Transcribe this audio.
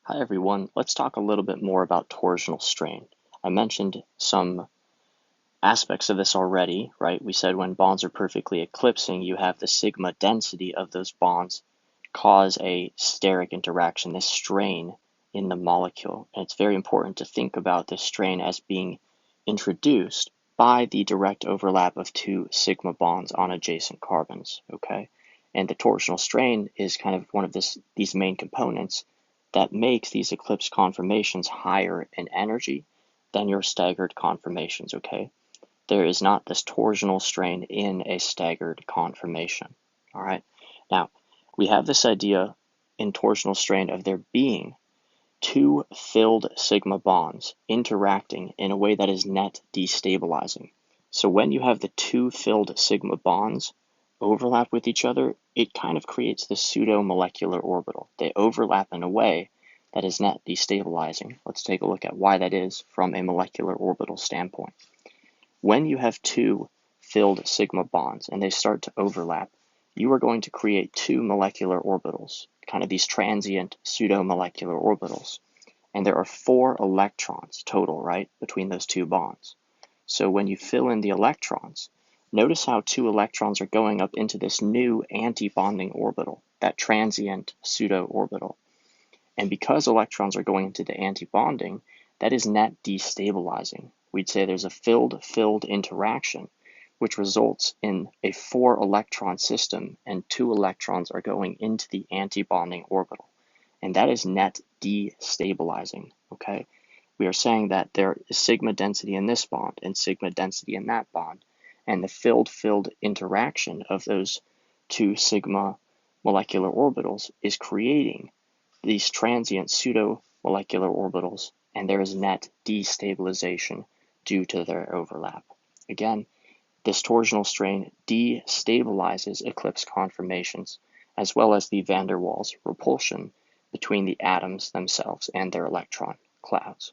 Hi everyone, let's talk a little bit more about torsional strain. I mentioned some aspects of this already, right? We said when bonds are perfectly eclipsing, you have the sigma density of those bonds cause a steric interaction, this strain in the molecule. And it's very important to think about this strain as being introduced by the direct overlap of two sigma bonds on adjacent carbons, okay? And the torsional strain is kind of one of these main components that makes these eclipse conformations higher in energy than your staggered conformations, okay? There is not this torsional strain in a staggered conformation, all right? Now, we have this idea in torsional strain of there being two filled sigma bonds interacting in a way that is net destabilizing. So when you have the two filled sigma bonds overlap with each other, it kind of creates this pseudo-molecular orbital. They overlap in a way that is net destabilizing. Let's take a look at why that is from a molecular orbital standpoint. When you have two filled sigma bonds and they start to overlap, you are going to create two molecular orbitals, kind of these transient pseudo-molecular orbitals. And there are 4 electrons total, right, between those two bonds. So when you fill in the electrons, notice how 2 electrons are going up into this new anti-bonding orbital, that transient pseudo-orbital. And because electrons are going into the anti-bonding, that is net destabilizing. We'd say there's a filled-filled interaction, which results in a 4-electron system, and 2 electrons are going into the anti-bonding orbital. And that is net destabilizing, okay? We are saying that there is sigma density in this bond and sigma density in that bond, and the filled-filled interaction of those 2 sigma molecular orbitals is creating these transient pseudo-molecular orbitals, and there is net destabilization due to their overlap. Again, this torsional strain destabilizes eclipse conformations, as well as the van der Waals repulsion between the atoms themselves and their electron clouds.